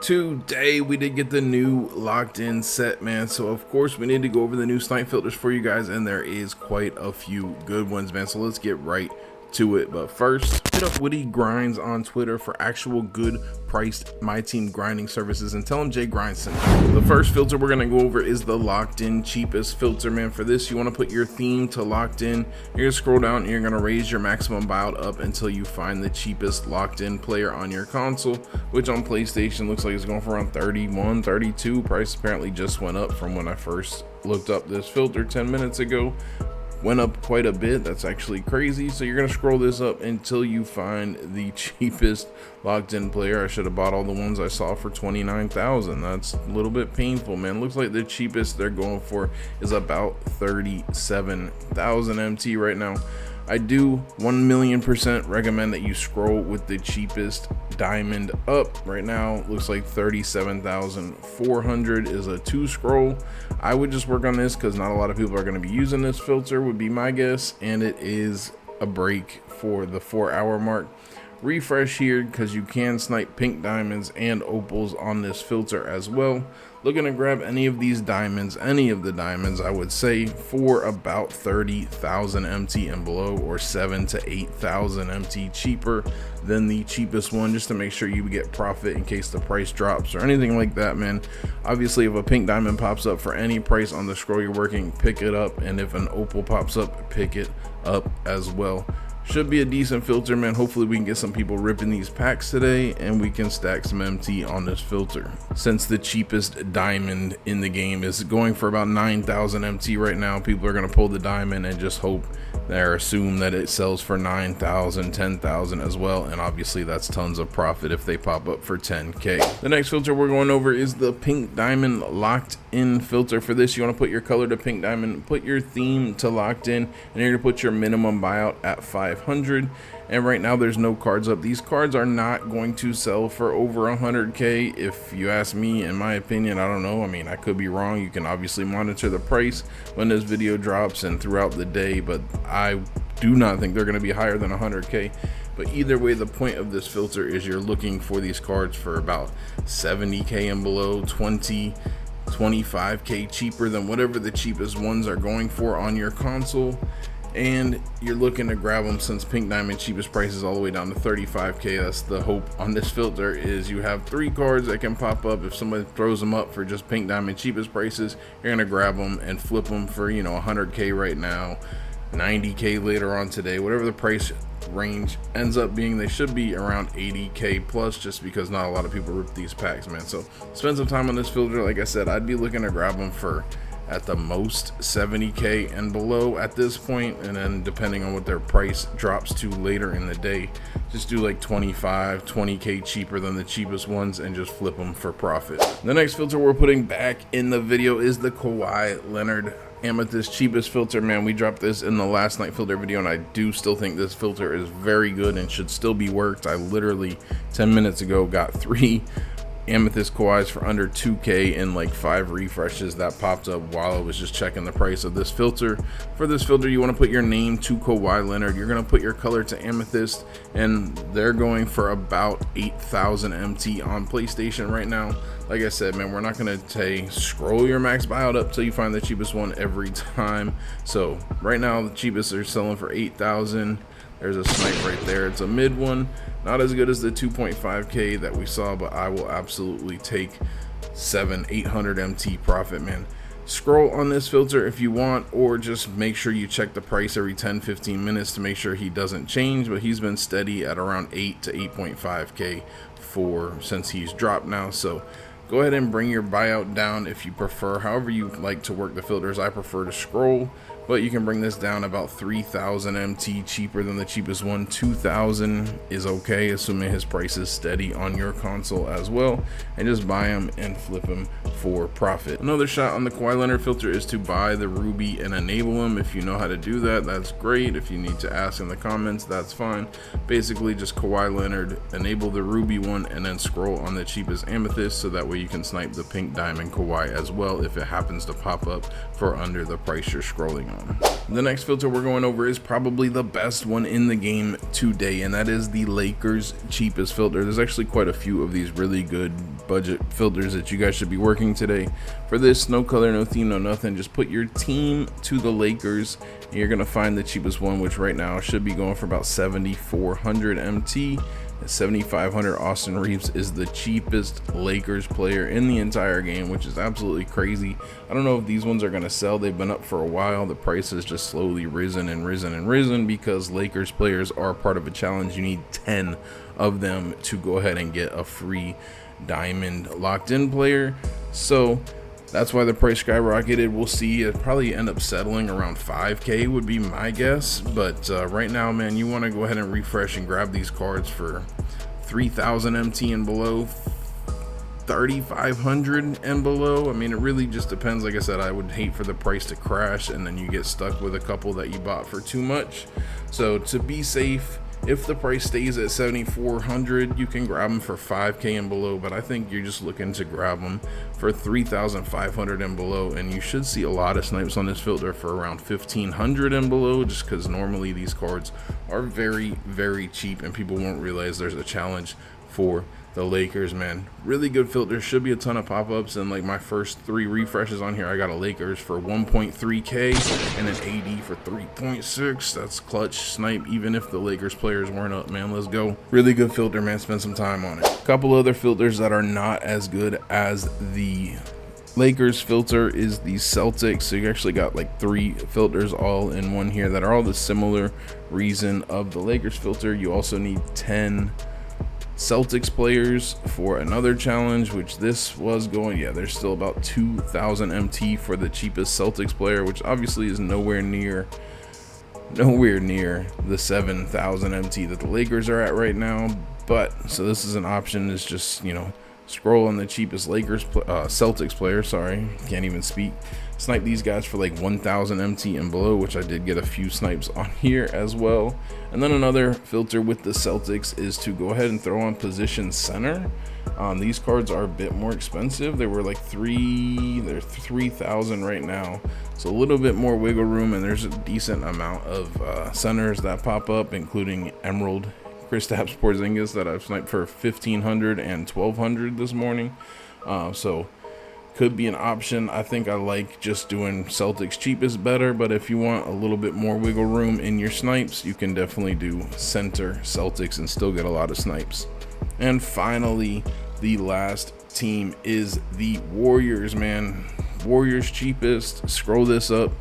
Today we did get the new locked in set, man, so of course we need to go over the new snipe filters for you guys, and there is quite a few good ones, man, so let's get right to it. But first, hit up Woody Grinds on Twitter for actual good priced MyTeam grinding services and tell him Jay Grind sent you. The first filter we're going to go over is the locked in cheapest filter, man. For this, you want to put your theme to locked in. You're going to scroll down and you're going to raise your maximum buyout up until you find the cheapest locked in player on your console, which on PlayStation looks like it's going for around 31, 32. Price apparently just went up from when I first looked up this filter 10 minutes ago. Went up quite a bit. That's actually crazy. So you're gonna scroll this up until you find the cheapest locked in player. I should have bought all the ones I saw for 29,000. That's a little bit painful, man. Looks like the cheapest they're going for is about 37,000 MT right now. I do 1,000,000% recommend that you scroll with the cheapest diamond up. Right now looks like 37,400 is a 2 scroll. I would just work on this because not a lot of people are going to be using this filter, would be my guess, and it is a break for the 4-hour mark. Refresh here because you can snipe pink diamonds and opals on this filter as well. Looking to grab any of these diamonds, any of the diamonds, I would say for about 30,000 MT and below, or 7,000 to 8,000 MT cheaper than the cheapest one, just to make sure you get profit in case the price drops or anything like that, man. Obviously, if a pink diamond pops up for any price on the scroll you're working, pick it up, and if an opal pops up, pick it up as well. Should be a decent filter, man. Hopefully we can get some people ripping these packs today and we can stack some MT on this filter. Since the cheapest diamond in the game is going for about 9,000 MT right now, people are going to pull the diamond and just hope or assume that it sells for 9,000, 10,000 as well, and obviously that's tons of profit if they pop up for 10k. The next filter we're going over is the pink diamond locked in filter. For this, you want to put your color to pink diamond, put your theme to locked in, and you're going to put your minimum buyout at 500. And right now there's no cards up. These cards are not going to sell for over 100k if you ask me. In my opinion, I don't know, I mean, I could be wrong. You can obviously monitor the price when this video drops and throughout the day, but I do not think they're going to be higher than 100k. But either way, the point of this filter is you're looking for these cards for about 70k and below, 25k cheaper than whatever the cheapest ones are going for on your console, and you're looking to grab them. Since pink diamond cheapest price is all the way down to 35k, that's the hope on this filter, is you have 3 cards that can pop up. If somebody throws them up for just pink diamond cheapest prices, you're gonna grab them and flip them for, you know, 100k right now, 90k later on today, whatever the price range ends up being. They should be around 80k plus, just because not a lot of people rip these packs, man. So spend some time on this filter. Like I said, I'd be looking to grab them for at the most 70k and below at this point, and then depending on what their price drops to later in the day, just do like 20k cheaper than the cheapest ones and just flip them for profit. The next filter we're putting back in the video is the Kawhi Leonard Amethyst cheapest filter, man. We dropped this in the last night filter video, and I do still think this filter is very good and should still be worked. I literally 10 minutes ago got 3 Amethyst Kawhis for under 2k in like 5 refreshes that popped up while I was just checking the price of this filter. For this filter, you want to put your name to Kawhi Leonard. You're going to put your color to Amethyst, and they're going for about 8,000 MT on PlayStation right now. Like I said, man, we're not going to say scroll your max buyout up till you find the cheapest one every time. So right now the cheapest are selling for 8,000. There's a snipe right there. It's a mid one, not as good as the 2.5k that we saw, but I will absolutely take 700-800 MT profit, man. Scroll on this filter if you want, or just make sure you check the price every 10-15 minutes to make sure he doesn't change, but he's been steady at around 8 to 8.5k since he's dropped now. So go ahead and bring your buyout down if you prefer. However you like to work the filters, I prefer to scroll, but you can bring this down about 3,000 MT cheaper than the cheapest one. 2,000 is okay, assuming his price is steady on your console as well, and just buy him and flip him for profit. Another shot on the Kawhi Leonard filter is to buy the ruby and enable him. If you know how to do that, that's great. If you need to ask in the comments, that's fine. Basically just Kawhi Leonard, enable the ruby one, and then scroll on the cheapest amethyst, so that way you can snipe the pink diamond Kawhi as well if it happens to pop up for under the price you're scrolling on. The next filter we're going over is probably the best one in the game today, and that is the Lakers cheapest filter. There's actually quite a few of these really good budget filters that you guys should be working today. For this, no color, no theme, no nothing, just put your team to the Lakers and you're gonna find the cheapest one, which right now should be going for about 7,400 MT. At 7,500, Austin Reeves is the cheapest Lakers player in the entire game, which is absolutely crazy. I don't know if these ones are going to sell. They've been up for a while. The price has just slowly risen and risen and risen because Lakers players are part of a challenge. You need 10 of them to go ahead and get a free diamond locked in player. So that's why the price skyrocketed. We'll see. It probably end up settling around 5K would be my guess. But right now, man, you want to go ahead and refresh and grab these cards for 3,000 MT and below, 3,500 and below. I mean, it really just depends. Like I said, I would hate for the price to crash and then you get stuck with a couple that you bought for too much. So to be safe, if the price stays at 7,400, you can grab them for 5K and below, but I think you're just looking to grab them for 3,500 and below, and you should see a lot of snipes on this filter for around 1,500 and below, just because normally these cards are very, very cheap and people won't realize there's a challenge for the Lakers, man. Really good filter. Should be a ton of pop-ups, and like my first 3 refreshes on here, I got a Lakers for 1.3K and an AD for 3.6. That's clutch snipe, even if the Lakers players weren't up, man. Let's go. Really good filter, man. Spend some time on it. A couple other filters that are not as good as the Lakers filter is the Celtics. So you actually got like 3 filters all in one here that are all the similar reason of the Lakers filter. You also need 10 Celtics players for another challenge, which this was going, yeah, there's still about 2,000 MT for the cheapest Celtics player, which obviously is nowhere near the 7,000 MT that the Lakers are at right now. But so this is an option, is just, you know, scroll on the cheapest Celtics player, sorry, can't even speak, snipe these guys for like 1,000 MT and below, which I did get a few snipes on here as well. And then another filter with the Celtics is to go ahead and throw on position center. These cards are a bit more expensive. They were like they're 3,000 right now, so a little bit more wiggle room, and there's a decent amount of centers that pop up, including Emerald, Kristaps Porzingis that I've sniped for 1,500 and 1,200 this morning. So could be an option. I think I like just doing Celtics cheapest better, but if you want a little bit more wiggle room in your snipes, you can definitely do center Celtics and still get a lot of snipes. And finally, the last team is the Warriors, man. Warriors cheapest. Scroll this up.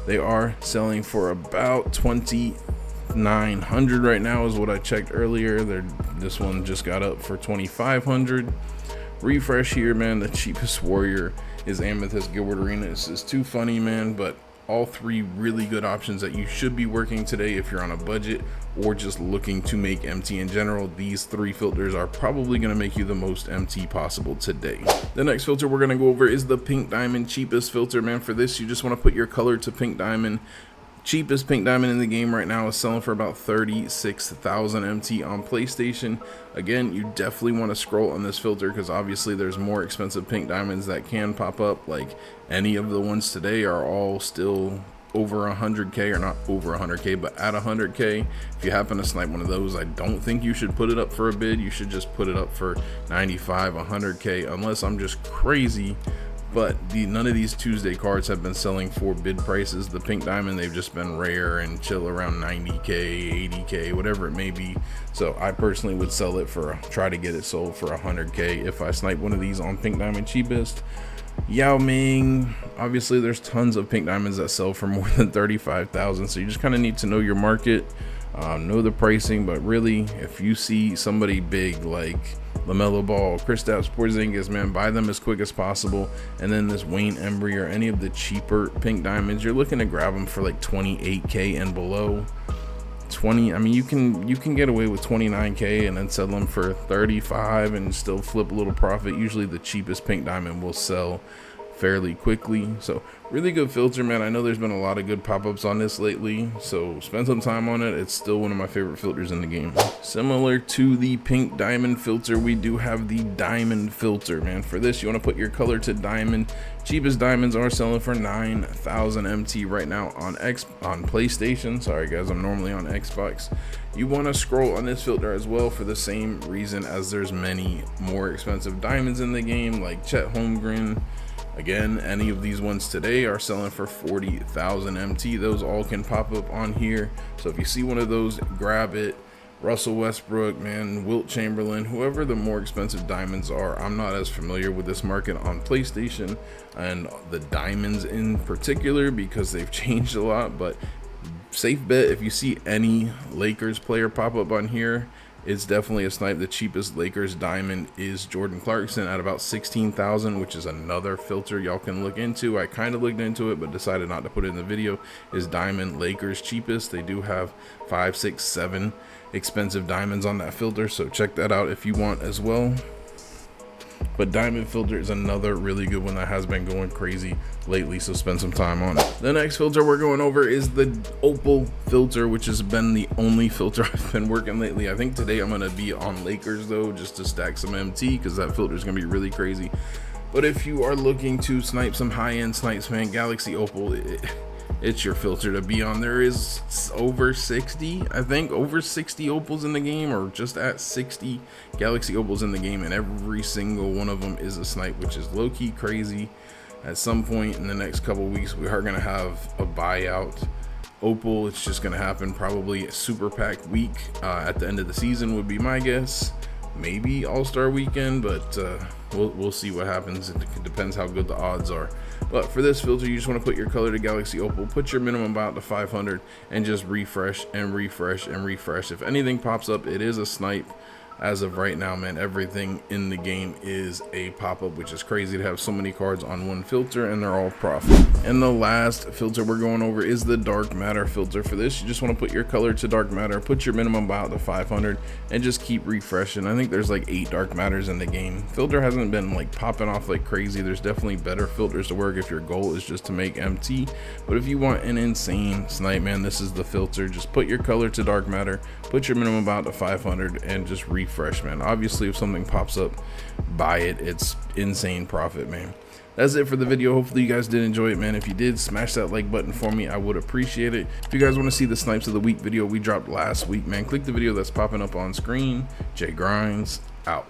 They are selling for about 2,900 right now is what I checked earlier. This one just got up for 2,500. Refresh here, man. The cheapest Warrior is Amethyst Gilbert Arenas. It's too funny, man, but all 3 really good options that you should be working today if you're on a budget or just looking to make MT in general. These 3 filters are probably going to make you the most MT possible today. The next filter we're going to go over is the Pink Diamond cheapest filter, man. For this, you just want to put your color to Pink Diamond. Cheapest Pink Diamond in the game right now is selling for about 36,000 MT on PlayStation. Again, you definitely want to scroll on this filter because obviously there's more expensive Pink Diamonds that can pop up. Like any of the ones today are all still over 100K, or not over 100K, but at 100K. If you happen to snipe one of those, I don't think you should put it up for a bid. You should just put it up for 95, 100K, unless I'm just crazy. But none of these Tuesday cards have been selling for bid prices. The Pink Diamond, they've just been rare and chill around 90K, 80K, whatever it may be. So I personally would sell it for, try to get it sold for 100K if I snipe one of these on Pink Diamond cheapest. Yao Ming, obviously there's tons of Pink Diamonds that sell for more than 35,000. So you just kind of need to know your market, know the pricing. But really, if you see somebody big like LaMelo Ball, Kristaps Porzingis, man, buy them as quick as possible. And then this Wayne Embry or any of the cheaper Pink Diamonds, you're looking to grab them for like 28K and below. 20, I mean, you can get away with 29K and then sell them for 35 and still flip a little profit. Usually the cheapest Pink Diamond will sell fairly quickly. So really good filter, man. I know there's been a lot of good pop-ups on this lately, so spend some time on it. It's still one of my favorite filters in the game. Similar to the pink diamond filter, we do have the diamond filter, man. For this, you want to put your color to diamond. Cheapest diamonds are selling for 9,000 MT right now on PlayStation. Sorry guys, I'm normally on Xbox. You want to scroll on this filter as well for the same reason as there's many more expensive diamonds in the game, like Chet Holmgren. Again, any of these ones today are selling for 40,000 MT. Those all can pop up on here. So if you see one of those, grab it. Russell Westbrook, man, Wilt Chamberlain, whoever the more expensive diamonds are. I'm not as familiar with this market on PlayStation and the diamonds in particular because they've changed a lot, but safe bet if you see any Lakers player pop up on here, it's definitely a snipe. The cheapest Lakers diamond is Jordan Clarkson at about 16,000, which is another filter y'all can look into. I kind of looked into it but decided not to put it in the video. Is diamond Lakers cheapest? They do have 5, 6, 7 expensive diamonds on that filter, so check that out if you want as well. But diamond filter is another really good one that has been going crazy lately, so spend some time on it. The next filter we're going over is the opal filter, which has been the only filter I've been working lately. I think today I'm going to be on Lakers though, just to stack some MT, because that filter is going to be really crazy. But if you are looking to snipe some high-end snipes, man, Galaxy Opal, it's your filter to be on. There is over 60, I think, over 60 opals in the game, or just at 60 Galaxy Opals in the game, and every single one of them is a snipe, which is low-key crazy. At some point in the next couple weeks, we are going to have a buyout opal. It's just going to happen probably a super packed week at the end of the season would be my guess. Maybe All-Star weekend, but we'll see what happens. It depends how good the odds are. But for this filter, you just want to put your color to Galaxy Opal, put your minimum amount to 500, and just refresh and refresh and refresh. If anything pops up, it is a snipe. As of right now, man, everything in the game is a pop-up, which is crazy to have so many cards on one filter, and they're all profit. And the last filter we're going over is the dark matter filter. For this, you just want to put your color to dark matter, put your minimum amount to 500, and just keep refreshing. I think there's like 8 dark matters in the game. Filter hasn't been like popping off like crazy. There's definitely better filters to work if your goal is just to make MT, but if you want an insane snipe, man, this is the filter. Just put your color to dark matter, put your minimum amount to 500, and just refresh, man. Obviously, if something pops up, buy it. It's insane profit, man. That's it for the video. Hopefully you guys did enjoy it, man. If you did, smash that like button for me. I would appreciate it. If you guys want to see the snipes of the week video we dropped last week, man, click the video that's popping up on screen. Jay Grinds out.